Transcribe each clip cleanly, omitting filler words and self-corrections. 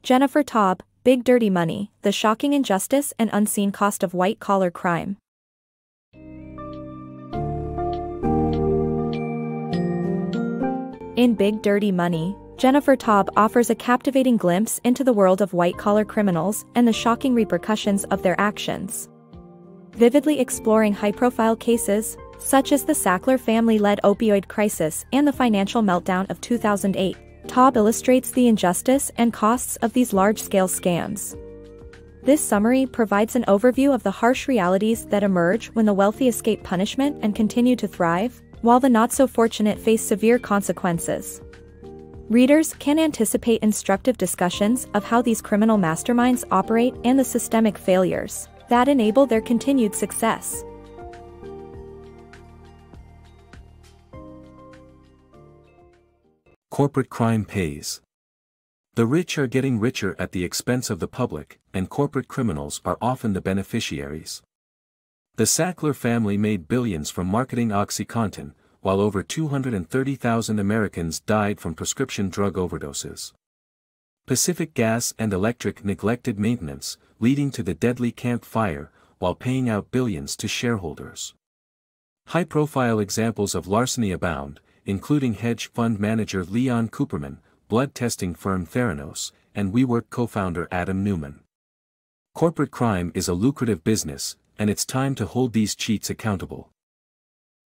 Jennifer Taub, Big Dirty Money, The Shocking Injustice and Unseen Cost of White-Collar Crime. In Big Dirty Money, Jennifer Taub offers a captivating glimpse into the world of white-collar criminals and the shocking repercussions of their actions. Vividly exploring high-profile cases, such as the Sackler family-led opioid crisis and the financial meltdown of 2008, Taub illustrates the injustice and costs of these large-scale scams. This summary provides an overview of the harsh realities that emerge when the wealthy escape punishment and continue to thrive, while the not-so-fortunate face severe consequences. Readers can anticipate instructive discussions of how these criminal masterminds operate and the systemic failures that enable their continued success. Corporate crime pays. The rich are getting richer at the expense of the public, and corporate criminals are often the beneficiaries. The Sackler family made billions from marketing OxyContin, while over 230,000 Americans died from prescription drug overdoses. Pacific Gas and Electric neglected maintenance, leading to the deadly Camp Fire, while paying out billions to shareholders. High-profile examples of larceny abound, including hedge fund manager Leon Cooperman, blood testing firm Theranos, and WeWork co-founder Adam Neumann. Corporate crime is a lucrative business, and it's time to hold these cheats accountable.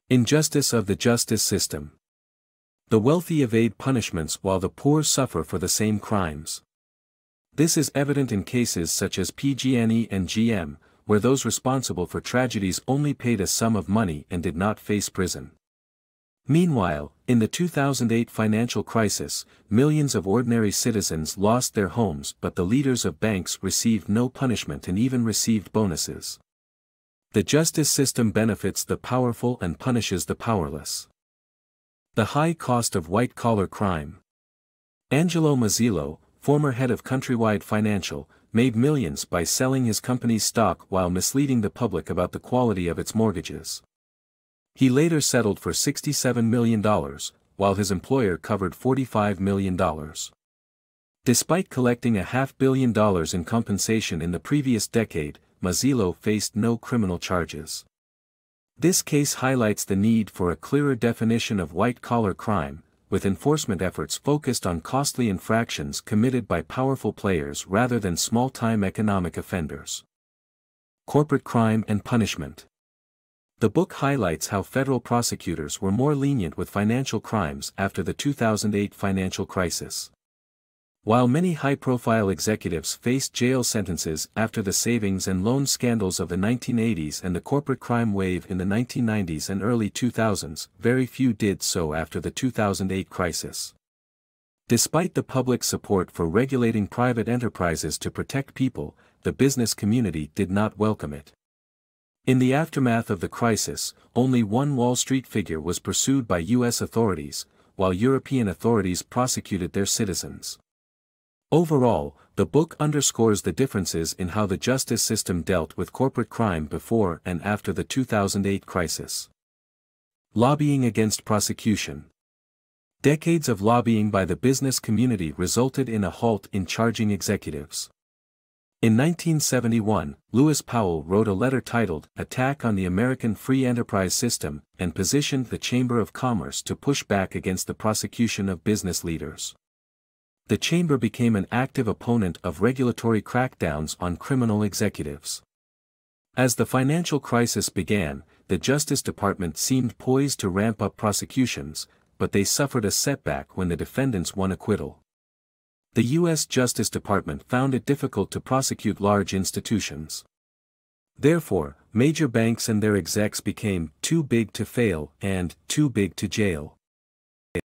Injustice of the justice system. The wealthy evade punishments while the poor suffer for the same crimes. This is evident in cases such as PG&E and GM, where those responsible for tragedies only paid a sum of money and did not face prison. Meanwhile, in the 2008 financial crisis, millions of ordinary citizens lost their homes, but the leaders of banks received no punishment and even received bonuses. The justice system benefits the powerful and punishes the powerless. The high cost of white-collar crime. Angelo Mazzillo, former head of Countrywide Financial, made millions by selling his company's stock while misleading the public about the quality of its mortgages. He later settled for $67 million, while his employer covered $45 million. Despite collecting $500 million in compensation in the previous decade, Mazzillo faced no criminal charges. This case highlights the need for a clearer definition of white-collar crime, with enforcement efforts focused on costly infractions committed by powerful players rather than small-time economic offenders. Corporate crime and punishment. The book highlights how federal prosecutors were more lenient with financial crimes after the 2008 financial crisis. While many high-profile executives faced jail sentences after the savings and loan scandals of the 1980s and the corporate crime wave in the 1990s and early 2000s, very few did so after the 2008 crisis. Despite the public's support for regulating private enterprises to protect people, the business community did not welcome it. In the aftermath of the crisis, only one Wall Street figure was pursued by U.S. authorities, while European authorities prosecuted their citizens. Overall, the book underscores the differences in how the justice system dealt with corporate crime before and after the 2008 crisis. Lobbying against prosecution. Decades of lobbying by the business community resulted in a halt in charging executives. In 1971, Lewis Powell wrote a letter titled "Attack on the American Free Enterprise System" and positioned the Chamber of Commerce to push back against the prosecution of business leaders. The chamber became an active opponent of regulatory crackdowns on criminal executives. As the financial crisis began, the Justice Department seemed poised to ramp up prosecutions, but they suffered a setback when the defendants won acquittal. The U.S. Justice Department found it difficult to prosecute large institutions. Therefore, major banks and their execs became too big to fail and too big to jail.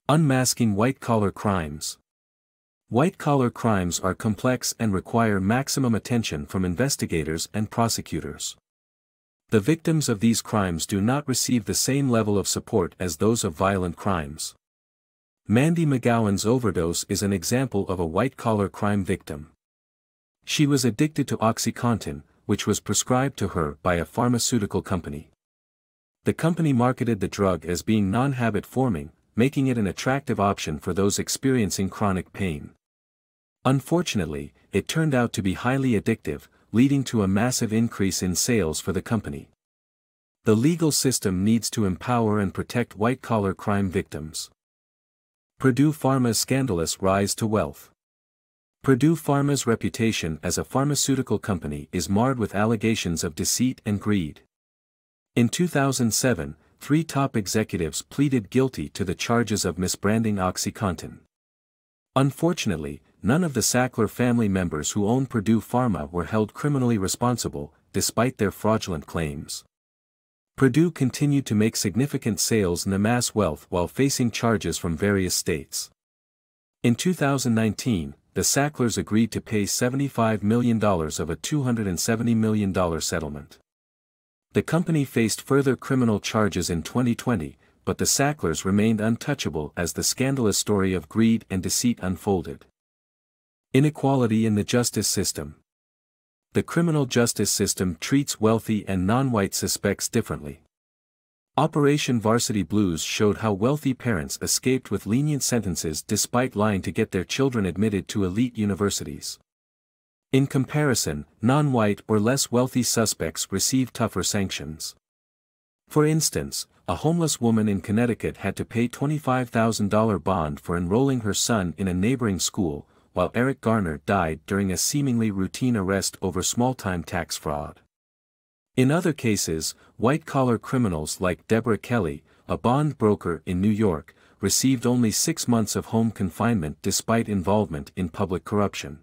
Unmasking white-collar crimes. White-collar crimes are complex and require maximum attention from investigators and prosecutors. The victims of these crimes do not receive the same level of support as those of violent crimes. Mandy McGowan's overdose is an example of a white-collar crime victim. She was addicted to OxyContin, which was prescribed to her by a pharmaceutical company. The company marketed the drug as being non-habit forming, making it an attractive option for those experiencing chronic pain. Unfortunately, it turned out to be highly addictive, leading to a massive increase in sales for the company. The legal system needs to empower and protect white-collar crime victims. Purdue Pharma's scandalous rise to wealth. Purdue Pharma's reputation as a pharmaceutical company is marred with allegations of deceit and greed. In 2007, 3 top executives pleaded guilty to the charges of misbranding OxyContin. Unfortunately, none of the Sackler family members who own Purdue Pharma were held criminally responsible, despite their fraudulent claims. Purdue continued to make significant sales and amass wealth while facing charges from various states. In 2019, the Sacklers agreed to pay $75 million of a $270 million settlement. The company faced further criminal charges in 2020, but the Sacklers remained untouchable as the scandalous story of greed and deceit unfolded. Inequality in the justice system. The criminal justice system treats wealthy and non-white suspects differently. Operation Varsity Blues showed how wealthy parents escaped with lenient sentences despite lying to get their children admitted to elite universities. In comparison, non-white or less wealthy suspects receive tougher sanctions. For instance, a homeless woman in Connecticut had to pay $25,000 bond for enrolling her son in a neighboring school, while Eric Garner died during a seemingly routine arrest over small-time tax fraud. In other cases, white-collar criminals like Deborah Kelly, a bond broker in New York, received only 6 months of home confinement despite involvement in public corruption.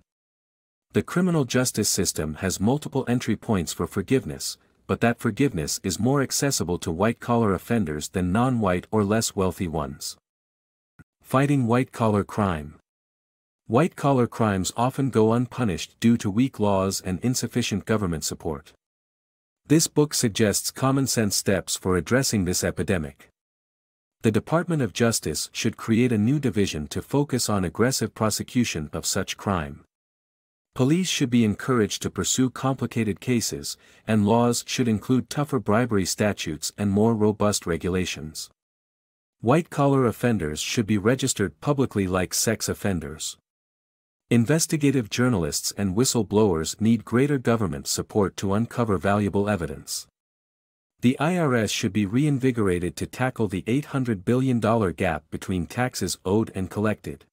The criminal justice system has multiple entry points for forgiveness, but that forgiveness is more accessible to white-collar offenders than non-white or less wealthy ones. Fighting white-collar crime. White-collar crimes often go unpunished due to weak laws and insufficient government support. This book suggests common-sense steps for addressing this epidemic. The Department of Justice should create a new division to focus on aggressive prosecution of such crime. Police should be encouraged to pursue complicated cases, and laws should include tougher bribery statutes and more robust regulations. White-collar offenders should be registered publicly like sex offenders. Investigative journalists and whistleblowers need greater government support to uncover valuable evidence. The IRS should be reinvigorated to tackle the $800 billion gap between taxes owed and collected.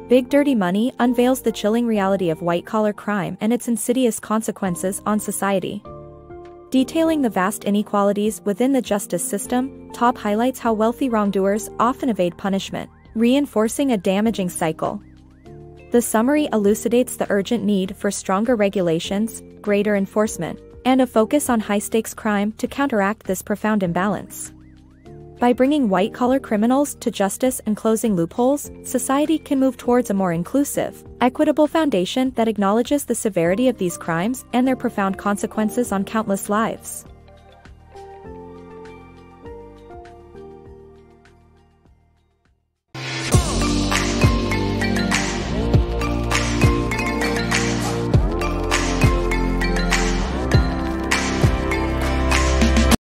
Big Dirty Money unveils the chilling reality of white-collar crime and its insidious consequences on society. Detailing the vast inequalities within the justice system, Taub highlights how wealthy wrongdoers often evade punishment, reinforcing a damaging cycle. The summary elucidates the urgent need for stronger regulations, greater enforcement, and a focus on high-stakes crime to counteract this profound imbalance. By bringing white-collar criminals to justice and closing loopholes, society can move towards a more inclusive, equitable foundation that acknowledges the severity of these crimes and their profound consequences on countless lives.